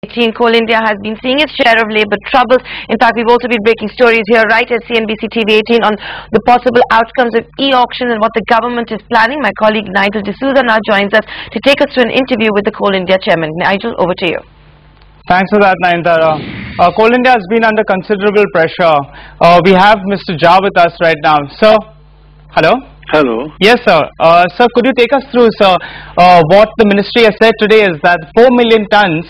Coal India has been seeing its share of labour troubles. In fact, we've also been breaking stories here right at CNBC TV 18 on the possible outcomes of e-auction and what the government is planning. My colleague Nigel D'Souza now joins us to take us through an interview with the Coal India chairman. Nigel, over to you. Thanks for that, Nayantara. Coal India has been under considerable pressure. We have Mr. Jha with us right now. Sir, hello? Hello. Yes, sir. Sir, could you take us through, sir, what the ministry has said today is that 4 million tons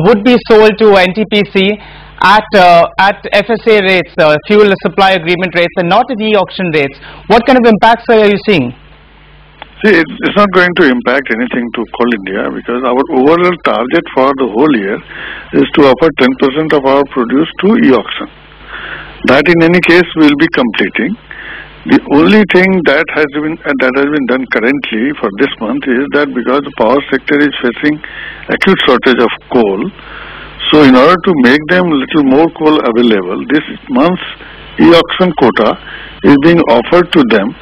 would be sold to NTPC at FSA rates, fuel supply agreement rates, and not at e-auction rates. What kind of impacts are you seeing? See, it's not going to impact anything to Coal India because our overall target for the whole year is to offer 10% of our produce to e-auction. That in any case we will be completing. The only thing that has been done currently for this month is that because the power sector is facing acute shortage of coal, so in order to make them little more coal available, this month's e-auction quota is being offered to them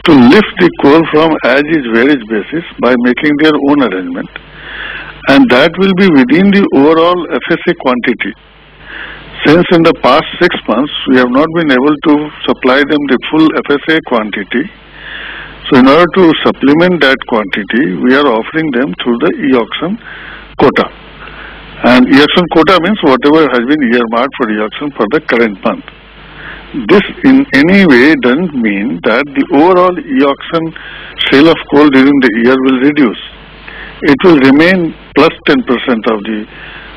to lift the coal from as is where is basis by making their own arrangement, and that will be within the overall FSA quantity. Since in the past 6 months we have not been able to supply them the full FSA quantity, so in order to supplement that quantity we are offering them through the e-auction quota. And e-auction quota means whatever has been earmarked for e-auction for the current month. This in any way doesn't mean that the overall e-auction sale of coal during the year will reduce. It will remain plus 10% of the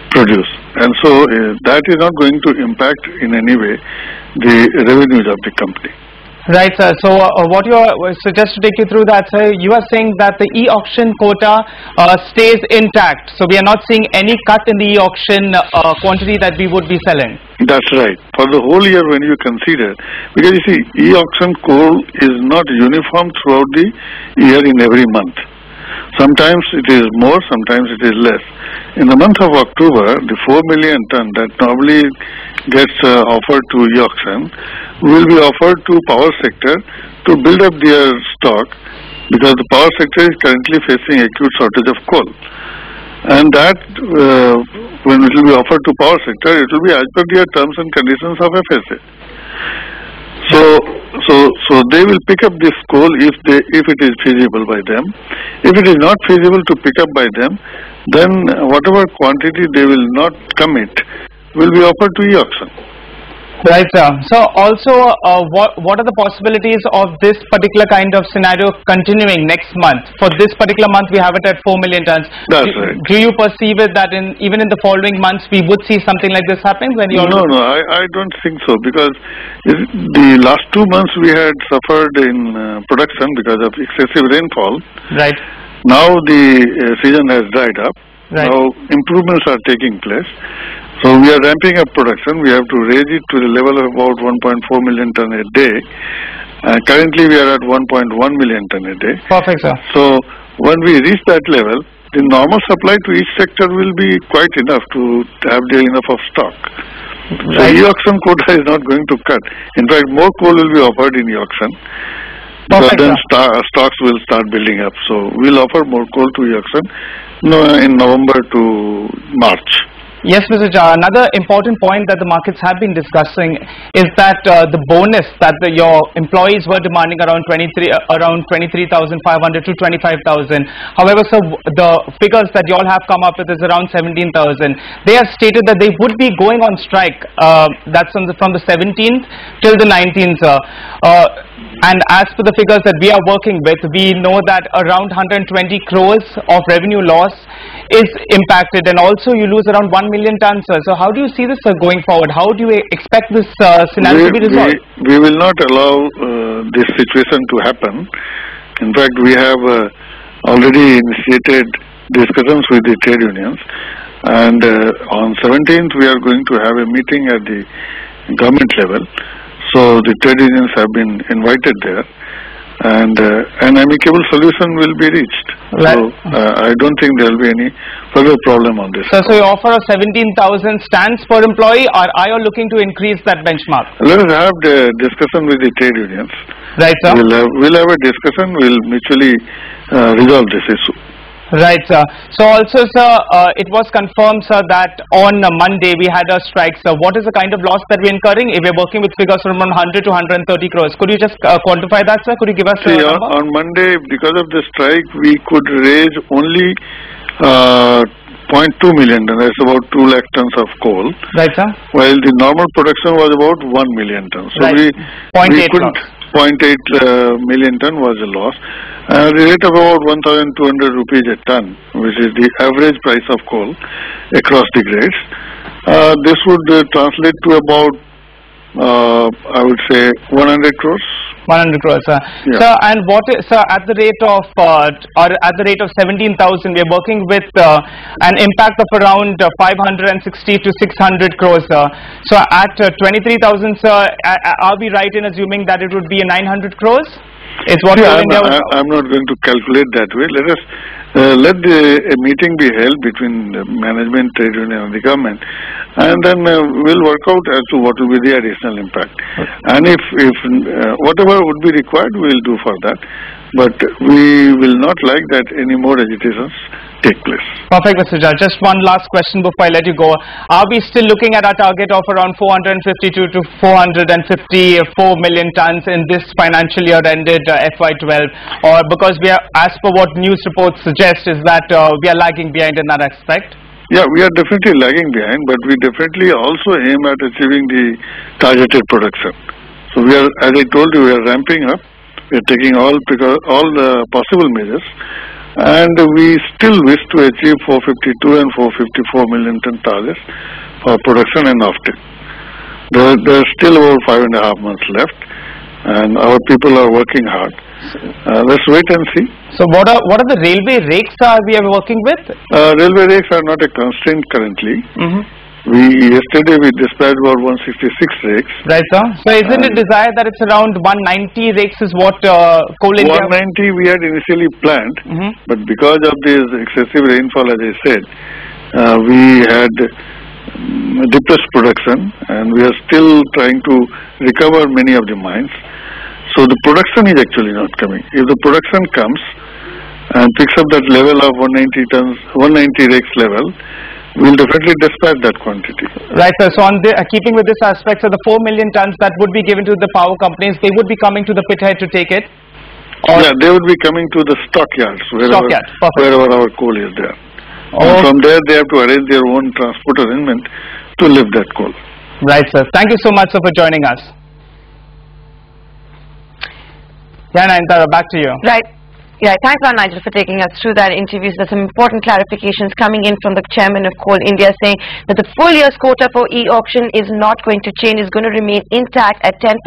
produce, and so that is not going to impact in any way the revenues of the company. Right, sir. So so just to take you through that, sir, you are saying that the e-auction quota stays intact. So we are not seeing any cut in the e-auction quantity that we would be selling. That's right. For the whole year when you consider, because you see, e-auction coal is not uniform throughout the year in every month. Sometimes it is more, sometimes it is less. In the month of October, the 4 million ton that normally gets offered to e-auction will be offered to power sector to build up their stock, because the power sector is currently facing acute shortage of coal. And that when it will be offered to power sector, it will be as per their terms and conditions of FSA. So they will pick up this coal if it is feasible by them. If it is not feasible to pick up by them, then whatever quantity they will not commit will be offered to e-auction. Right, sir. So also, what are the possibilities of this particular kind of scenario continuing next month? For this particular month, we have it at 4 million tons. That's right. Do you perceive it that even in the following months we would see something like this happening? When you No, I don't think so, because the last 2 months we had suffered in production because of excessive rainfall. Right. Now the season has dried up. Right. Now improvements are taking place. So we are ramping up production. We have to raise it to the level of about 1.4 million ton a day. Currently we are at 1.1 million ton a day. Perfect, sir. So when we reach that level, the normal supply to each sector will be quite enough to have enough of stock. Right. So e-auction quota is not going to cut. In fact, more coal will be offered in e-auction. But then stocks will start building up. So we'll offer more coal to e-auction in November to March. Yes, Mr. Jha, another important point that the markets have been discussing is that the bonus that your employees were demanding around 23,500 to 25,000. However, sir, the figures that you all have come up with is around 17,000. They have stated that they would be going on strike. That's from the 17th till the 19th, sir. And as per the figures that we are working with, we know that around 120 crores of revenue loss is impacted, and also you lose around 1 million tons, sir. So how do you see this, sir, going forward? How do you expect this scenario to be resolved? We will not allow this situation to happen. In fact, we have already initiated discussions with the trade unions, and on 17th we are going to have a meeting at the government level. So the trade unions have been invited there, and an amicable solution will be reached. Right. So I don't think there will be any further problem on this. So you offer a 17,000 stands per employee, or are you looking to increase that benchmark? Let us have the discussion with the trade unions. Right, sir. We'll have a discussion. We'll mutually resolve this issue. Right, sir. So also, sir, it was confirmed, sir, that on Monday we had a strike, sir. What is the kind of loss that we're incurring if we're working with figures from 100 to 130 crores? Could you just quantify that, sir? Could you give us a number? On Monday, because of the strike, we could raise only 0.2 million tons. That's about 2 lakh tons of coal. Right, sir. While the normal production was about 1 million tons. So right. we couldn't. 0.8 million ton was a loss. The rate of about 1,200 rupees a ton, which is the average price of coal across the grades. This would translate to about, I would say, 100 crores. 100 crores, sir. Yeah. Sir, and what is, sir, at the rate of 17,000, we are working with an impact of around 560 to 600 crores, sir. So at 23,000, sir, are we right in assuming that it would be 900 crores? Is what I'm not going to calculate that way. Let us let a meeting be held between the management, trade union, and the government, and then we'll work out as to what will be the additional impact. And if whatever would be required, we'll do for that. But we will not like that any more agitations take place. Perfect, Mr. Judge. Just one last question before I let you go. Are we still looking at our target of around 452 to 454 million tons in this financial year ended FY12? Or because we are, as per what news reports suggest, is that we are lagging behind in that aspect? Yeah, we are definitely lagging behind, but we definitely also aim at achieving the targeted production. So we are, as I told you, we are ramping up. We are taking all the possible measures, and we still wish to achieve 452 and 454 million ton targets for production and offtake. There are still about 5.5 months left, and our people are working hard. Let's wait and see. So what are the railway rakes we are working with? Railway rakes are not a constraint currently. Yesterday we dispatched about 166 rakes. Right, sir. So isn't it desired that it's around 190 rakes is what Coal India... 190 we had initially planned, but because of this excessive rainfall, as I said, we had depressed production, and we are still trying to recover many of the mines. So the production is actually not coming. If the production comes and picks up that level of 190 tons, 190 rakes level, we'll definitely dispatch that quantity. Right, sir. So on keeping with this aspect, so the 4 million tons that would be given to the power companies, they would be coming to the pit head to take it? Or yeah, they would be coming to the stockyards, wherever our coal is there. And from there, they have to arrange their own transport arrangement to lift that coal. Right, sir. Thank you so much, sir, for joining us. Yeah, Nayantara, back to you. Right. Yeah, thanks, Nigel, for taking us through that interview. There's some important clarifications coming in from the chairman of Coal India, saying that the full year's quota for e-auction is not going to change, is going to remain intact at 10%,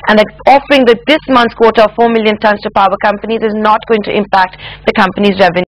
and that offering this month's quota of 4 million tons to power companies is not going to impact the company's revenue.